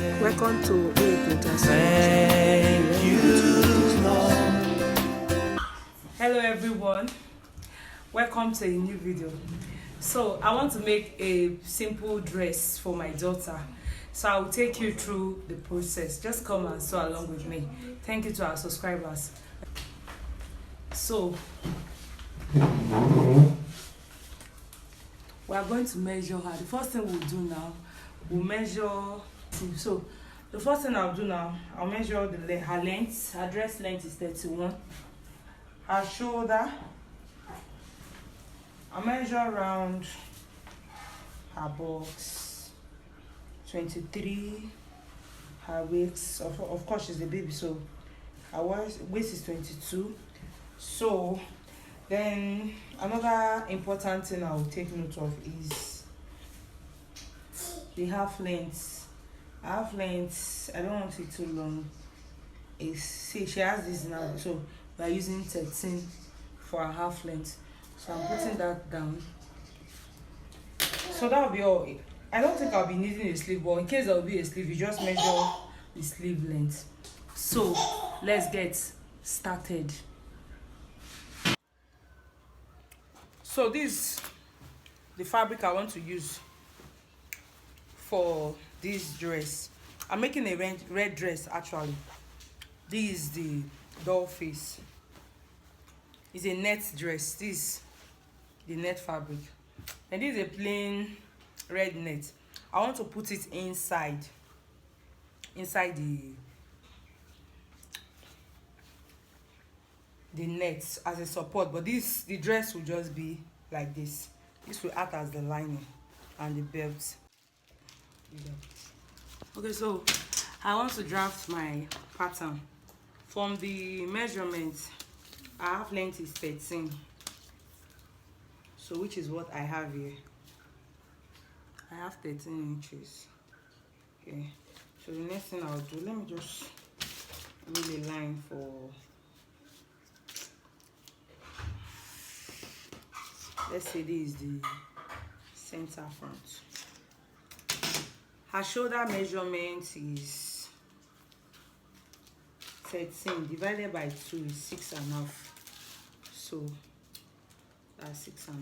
Welcome to Thank you, Lord. Hello everyone, welcome to a new video. So I want to make a simple dress for my daughter, so I will take you through the process. Just come and sew along with me. Thank you to our subscribers. So we are going to measure her. The first thing we'll do now, we'll measure. So the first thing I'll do now, I'll measure her length. Her dress length is 31. Her shoulder, I'll measure around her box 23. Her waist, of course she's a baby, so her waist is 22. So then another important thing I will take note of is the half length. Half length, I don't want it too long. See, she has this now, so we are using 13 for her half length. So I'm putting that down. So that will be all. I don't think I'll be needing a sleeve, but in case there will be a sleeve, you just measure the sleeve length. So let's get started. So this the fabric I want to use for this dress. I'm making a red dress actually. This is the doll face. It's a net dress. This is the net fabric, and this is a plain red net. I want to put it inside the net as a support, but the dress will just be like this. This will act as the lining and the belt. Okay, so I want to draft my pattern. From the measurement, our half length is 13, so which is what I have here. I have 13 inches. Okay, so the next thing I'll do, let me just rule a line for, let's say this is the center front. Her shoulder measurement is 13 divided by 2 is 6.5. So that's 6.5.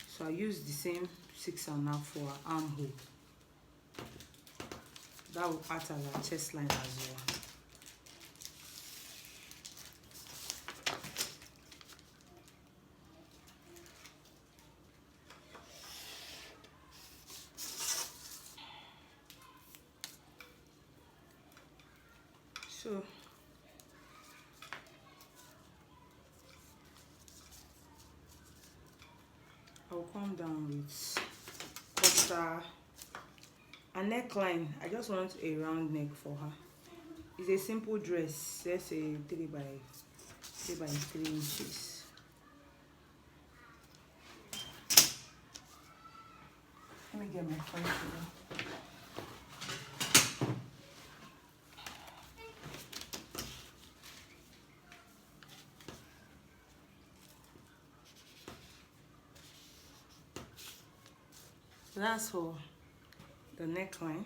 So I use the same 6.5 for her armhole. That will act as a chest line as well. So I'll come down with cutter and neckline. I just want a round neck for her. It's a simple dress. Let's say 3 by 3 inches. Let me get my front here. So that's for the neckline.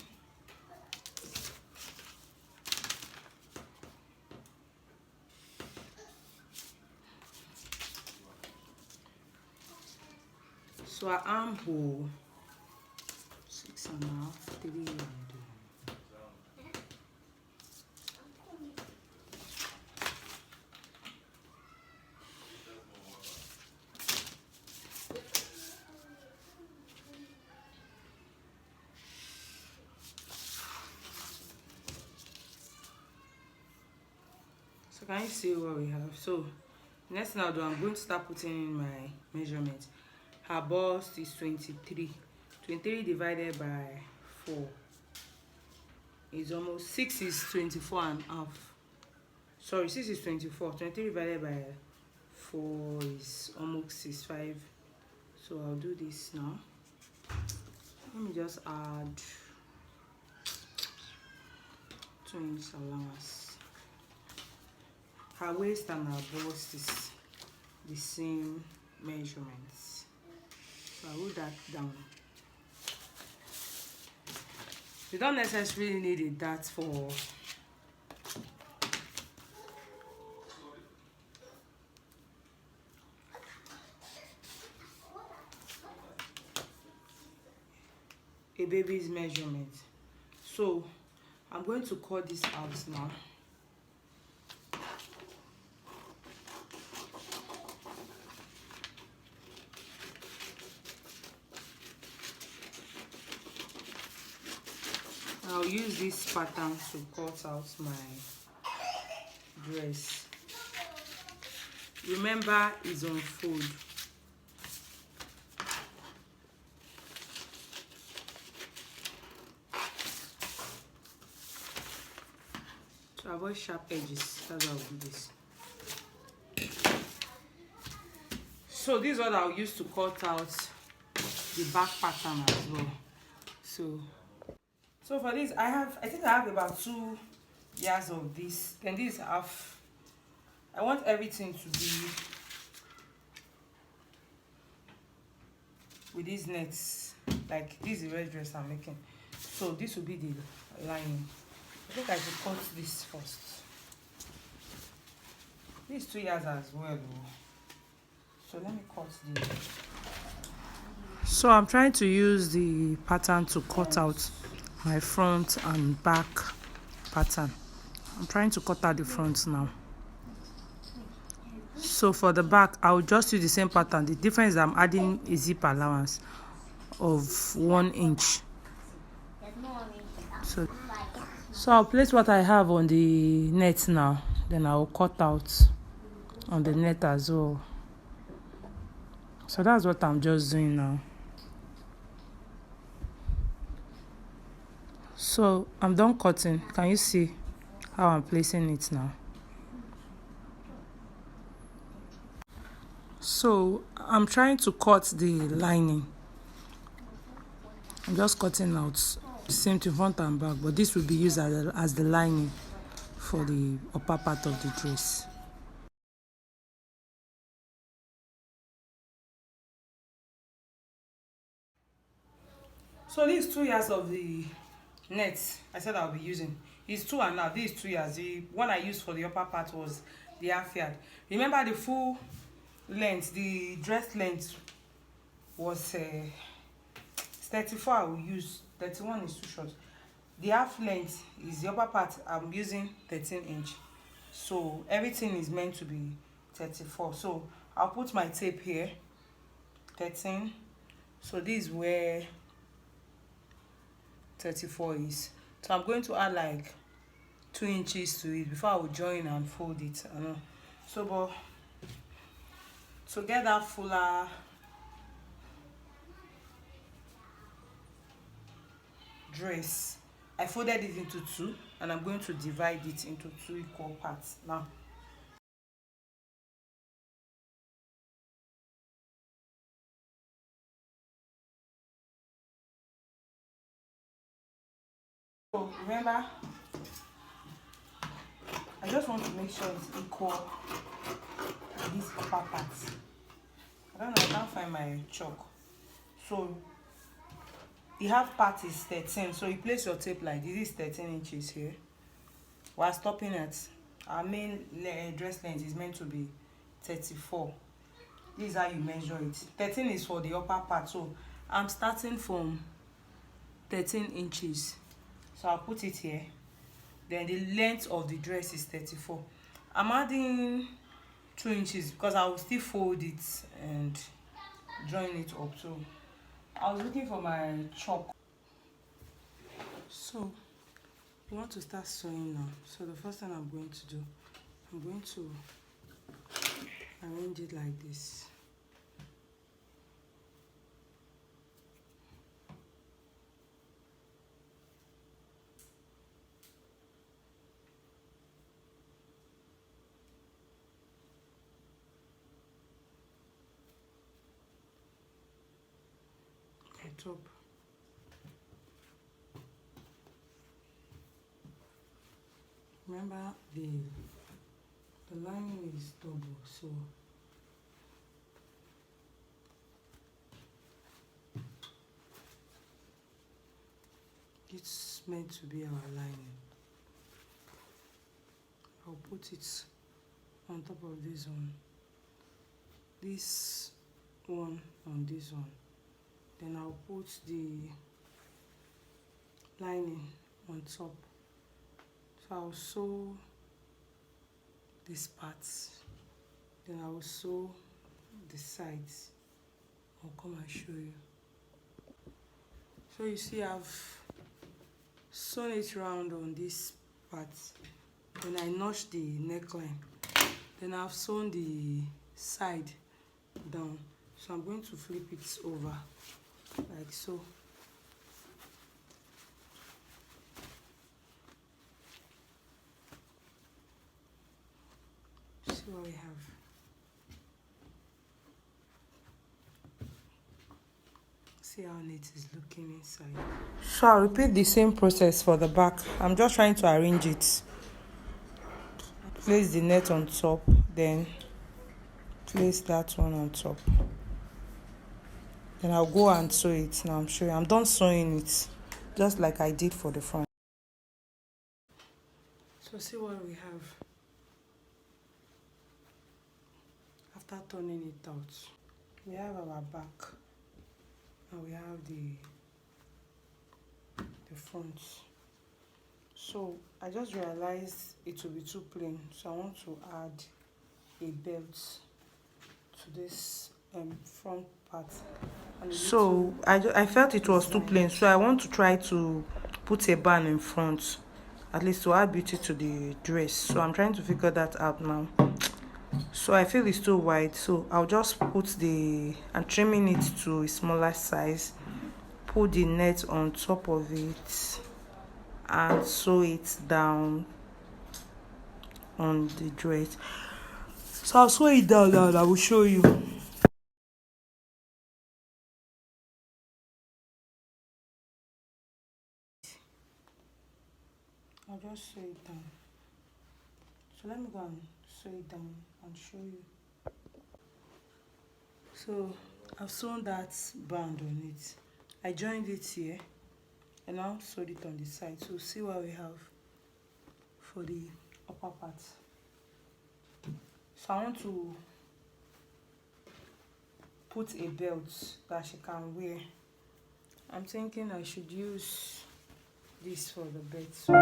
So our armhole, 6.5, 3 and so can you see what we have? So next thing I'll do, I'm going to start putting in my measurement. Her bust is 23. 23 divided by 4 is almost 6 is 24.5. Sorry, 6 is 24. 23 divided by 4 is almost 65. So I'll do this now. Let me just add 2 inch allowance. Her waist and her bust is the same measurements. So I will that down. You don't necessarily need a dart for a baby's measurement. So I'm going to cut this out now. I'll use this pattern to cut out my dress. Remember, it's on fold. To avoid sharp edges, that's how I'll do this. So this is what I'll use to cut out the back pattern as well. So for this, I think I have about 2 yards of this. Then this half. I want everything to be with these nets. Like this is the red dress I'm making. So this will be the lining. I think I should cut this first. These 2 yards as well. So let me cut the. So I'm trying to use the pattern to cut out my front and back pattern. I'm trying to cut out the front now. So for the back, I'll just use the same pattern. The difference is I'm adding a zip allowance of 1 inch. So I'll place what I have on the net now. Then I'll cut out on the net as well. So that's what I'm just doing now. So I'm done cutting. Can you see how I'm placing it now? So I'm trying to cut the lining. I'm just cutting out the same to front and back, but this will be used as the lining for the upper part of the dress. So these 2 yards of the net I said I'll be using is 2, and now these 2 yards. The one I used for the upper part was the half yard. Remember, the full length, the dress length was 34. I will use 31 is too short. The half length is the upper part. I'm using 13 inch. So everything is meant to be 34. So I'll put my tape here. 13. So this is where 34 is. So I'm going to add like 2 inches to it before I will join and fold it. I know. So but to get that fuller dress, I folded it into 2, and I'm going to divide it into 2 equal parts now. So remember, I just want to make sure it's equal to this upper part. I don't know, I can't find my chalk. So the half part is 13. So you place your tape like this. Is 13 inches here. While stopping at our main dress length is meant to be 34. This is how you measure it. 13 is for the upper part. So I'm starting from 13 inches. So I'll put it here. Then the length of the dress is 34. I'm adding 2 inches because I will still fold it and join it up. So I was looking for my chalk. So we want to start sewing now. So the first thing I'm going to do, I'm going to arrange it like this. Top. Remember the lining is double, so it's was meant to be our lining. I'll put it on top of this one on this one, then I'll put the lining on top. So I'll sew these parts, then I will sew the sides. I'll come and show you. So you see I've sewn it round on this part, then I notched the neckline, then I've sewn the side down. So I'm going to flip it over like so. See what we have. See how neat it's looking inside. So I'll repeat the same process for the back. I'm just trying to arrange it. Place the net on top, then place that one on top. Then I'll go and sew it. Now I'm showing you. I'm done sewing it, just like I did for the front. So see what we have after turning it out. We have our back and we have the front. So I just realized it will be too plain, so I want to add a belt to this front part. So I felt it was too plain, so I want to try to put a band in front, at least to add beauty to the dress. So I'm trying to figure that out now. So I feel it's too wide, so I'll just I'm trimming it to a smaller size, put the net on top of it and sew it down on the dress. So I'll sew it down and I will show you. I'll just sew it down. So let me go and sew it down and show you. So I've sewn that band on it. I joined it here and now sewed it on the side. So see what we have for the upper part. So I want to put a belt that she can wear. I'm thinking I should use this for the belt. So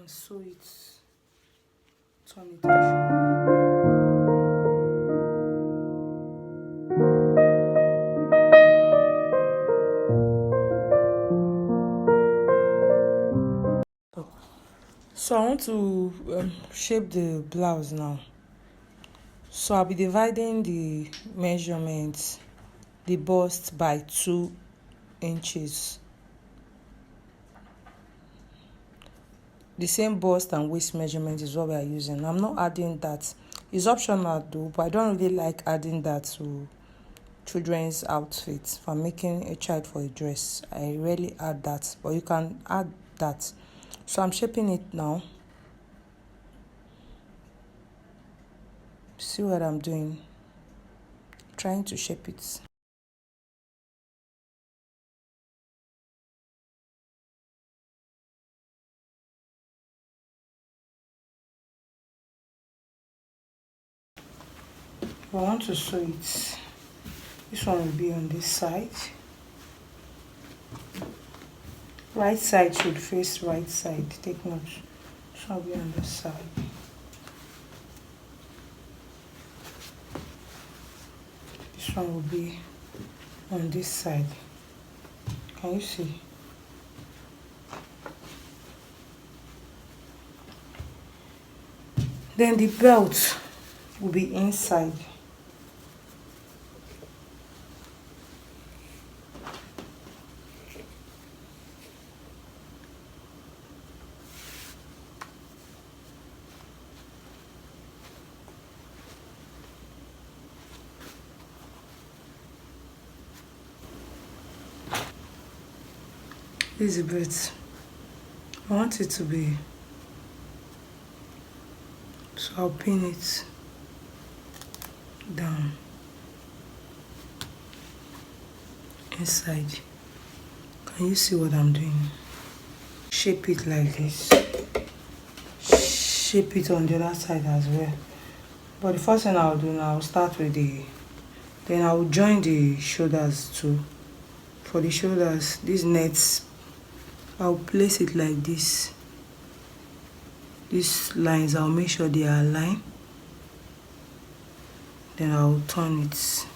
sew it, turn it and so I want to shape the blouse now. So I'll be dividing the measurements, the bust by 2 inches. The same bust and waist measurement is what we are using. I'm not adding that. It's optional though, but I don't really like adding that to children's outfits. If I'm making a child for a dress, I rarely add that, but you can add that. So I'm shaping it now. See what I'm doing? Trying to shape it. I want to sew it. This one will be on this side. Right side should face right side. Take note. This one will be on this side. This one will be on this side. Can you see? Then the belt will be inside. This is a bit. I want it to be, so I'll pin it down inside. Can you see what I'm doing? Shape it like this. Shape it on the other side as well. But the first thing I'll do now, I'll start with then I'll join the shoulders too. For the shoulders, these nets, I'll place it like this. These lines, I'll make sure they are aligned. Then I'll turn it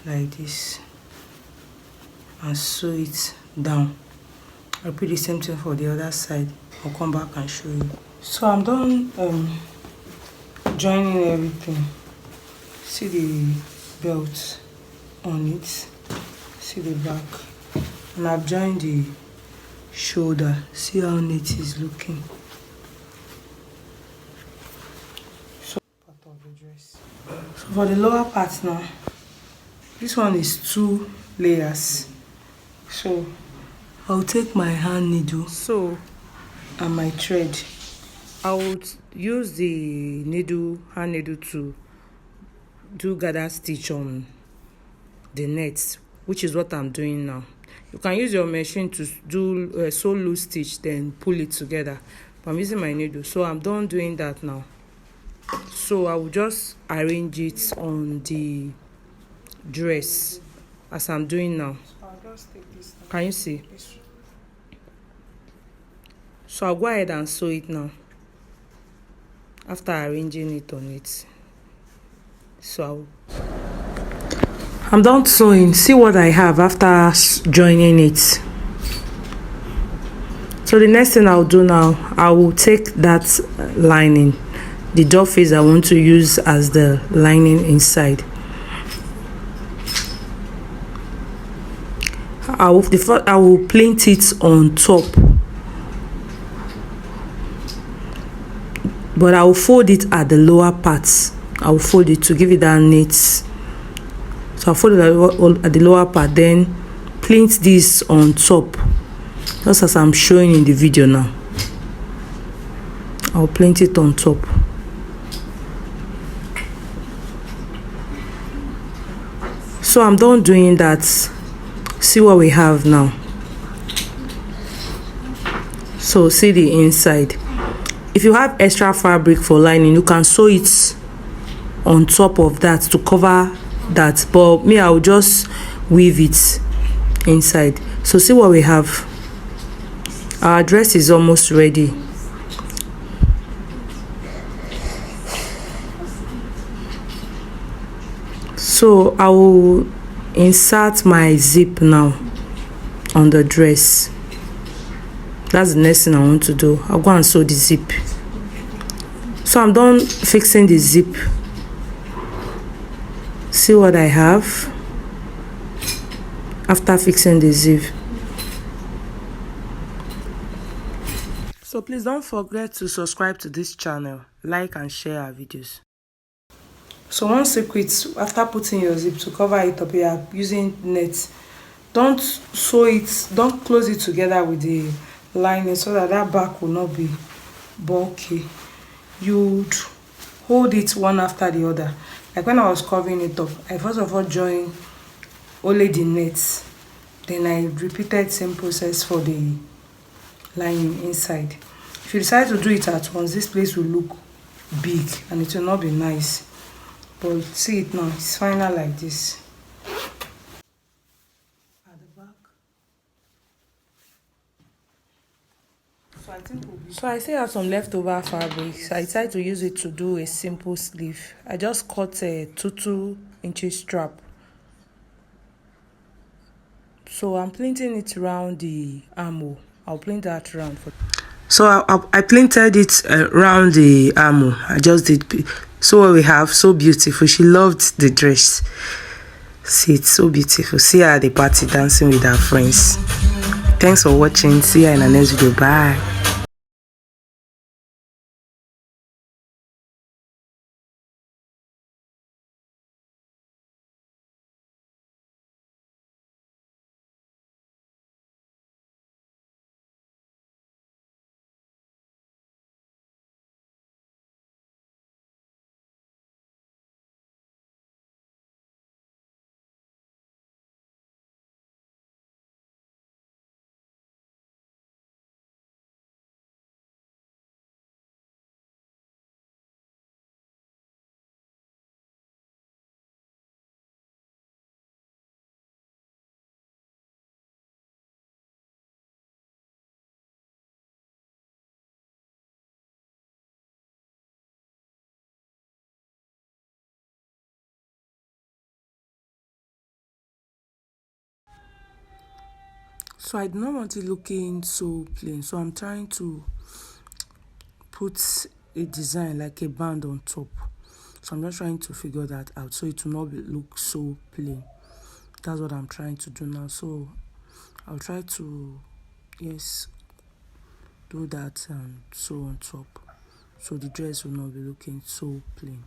like this and sew it down. I'll repeat the same thing for the other side. I'll come back and show you. So I'm done joining everything. See the belt on it. See the back. And I've joined the shoulder. See how neat it's looking. So part of the dress. So for the lower part now, this one is 2 layers. So I'll take my hand needle and my thread. I would use the hand needle to do gather stitch on the net, which is what I'm doing now. You can use your machine to do sew loose stitch, then pull it together. But I'm using my needle, so I'm done doing that now. So I will just arrange it on the dress as I'm doing now. So I'll just take this. Can you see? So I'll go ahead and sew it now after arranging it on it. So I'm done sewing. See what I have after joining it. So the next thing I'll do now, I will take that lining, the doll face I want to use as the lining inside. I will plait it on top, but I will fold it at the lower parts. I will fold it to give it that neat. So I'll fold it at the lower part, then plait this on top, just as I'm showing in the video now. I'll plait it on top. So I'm done doing that. See what we have now. So see the inside. If you have extra fabric for lining, you can sew it on top of that to cover that, but me, I'll just weave it inside. So see what we have. Our dress is almost ready. So I will insert my zip now on the dress. That's the next thing I want to do. I'll go and sew the zip. So I'm done fixing the zip. See what I have after fixing the zip. So please don't forget to subscribe to this channel, like and share our videos. So one secret, after putting your zip to cover it up, you are using net. Don't sew it, don't close it together with the lining so that back will not be bulky. You'd hold it one after the other. Like when I was covering it up, I first of all joined only the nets. Then I repeated same process for the lining inside. If you decide to do it at once, this place will look big and it will not be nice. But see it now, it's final like this. At the back. So I still have some leftover fabrics. I decided to use it to do a simple sleeve. I just cut a 2-2 strap. So I'm plaiting it around the armhole. I'll plaint that around. So I plated it around the armhole. I just did. So what we have, so beautiful. She loved the dress. See, it's so beautiful. See her at the party dancing with her friends. Thanks for watching. See you in the next video. Bye. So I do not want it looking so plain, so I'm trying to put a design like a band on top. So I'm just trying to figure that out so it will not look so plain. That's what I'm trying to do now. So I'll try to, yes, do that and so on top, so the dress will not be looking so plain.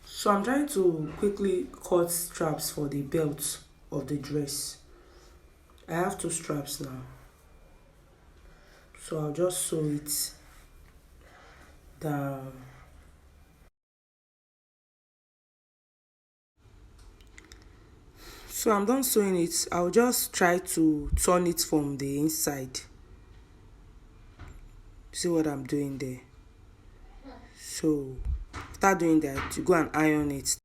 So I'm trying to quickly cut straps for the belt of the dress. I have two straps now, so I'll just sew it down. So I'm done sewing it. I'll just try to turn it from the inside. See what I'm doing there? So after doing that, you go and iron it.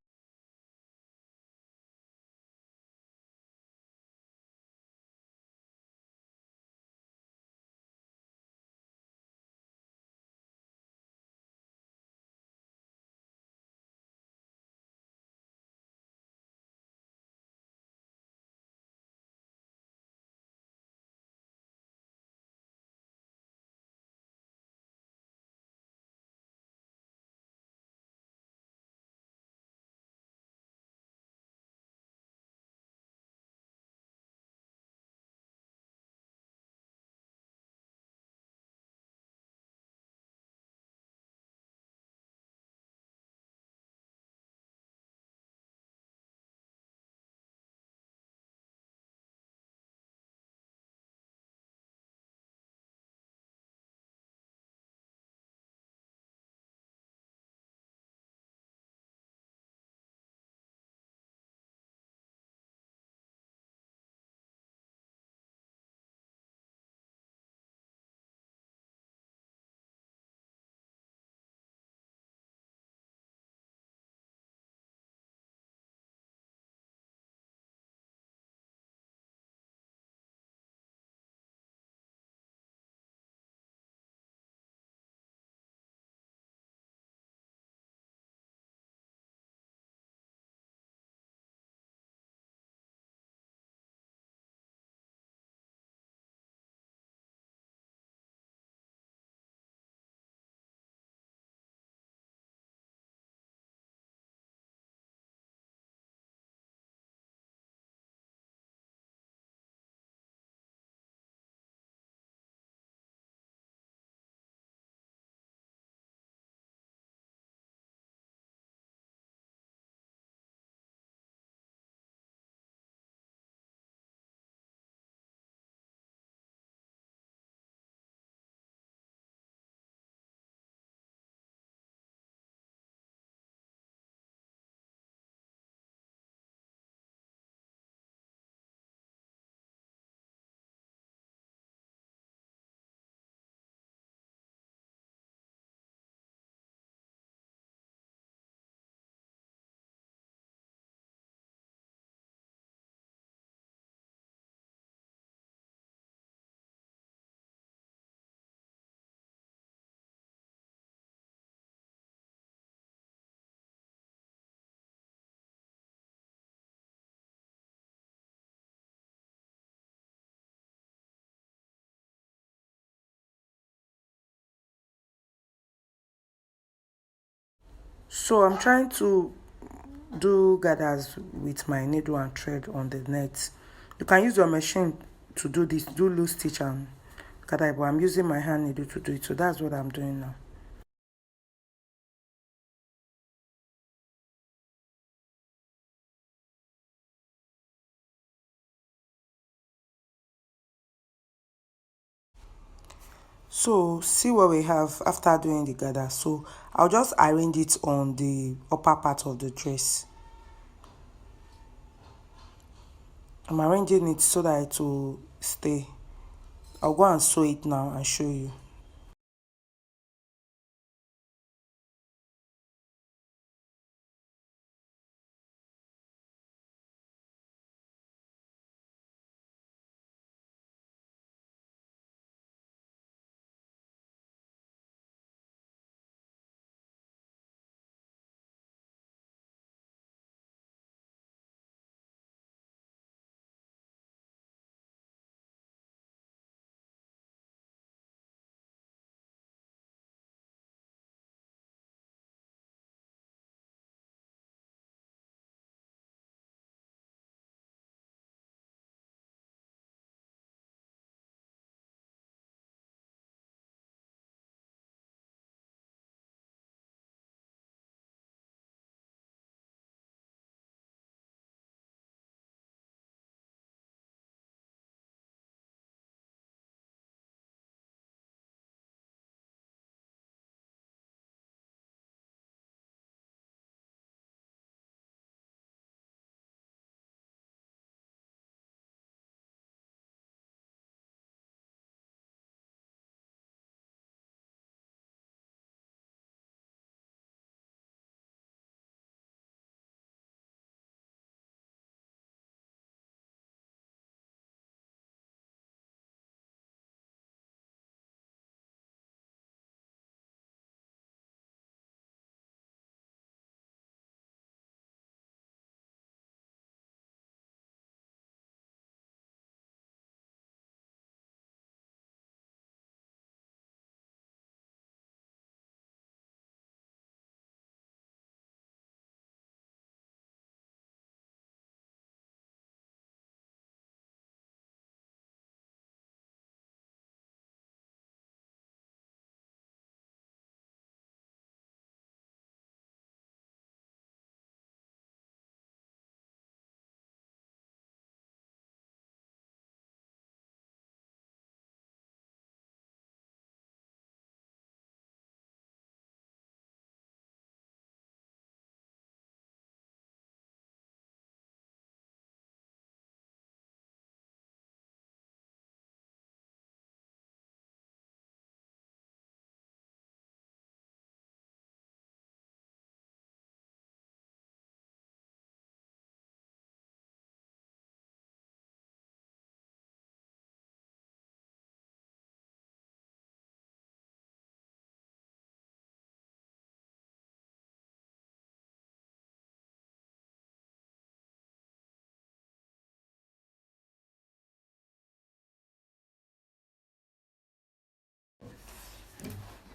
So I'm trying to do gathers with my needle and thread on the net. You can use your machine to do this, do loose stitch and gather, but I'm using my hand needle to do it. So that's what I'm doing now. So see what we have after doing the gather. So I'll just arrange it on the upper part of the dress. I'm arranging it so that it will stay. I'll go and sew it now and show you.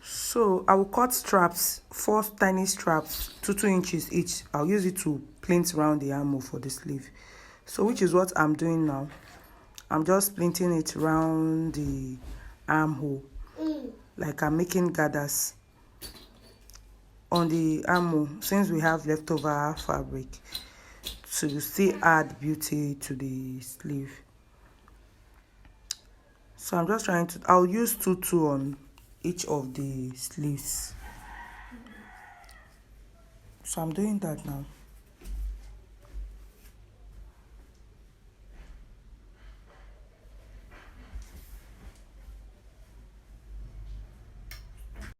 So I will cut straps, 4 tiny straps, 2 inches each. I'll use it to plait around the armhole for the sleeve. So which is what I'm doing now. I'm just plinting it around the armhole, like I'm making gathers on the armhole, since we have leftover fabric to still add beauty to the sleeve. So I'm just trying to, I'll use 2 on each of the sleeves. So I'm doing that now.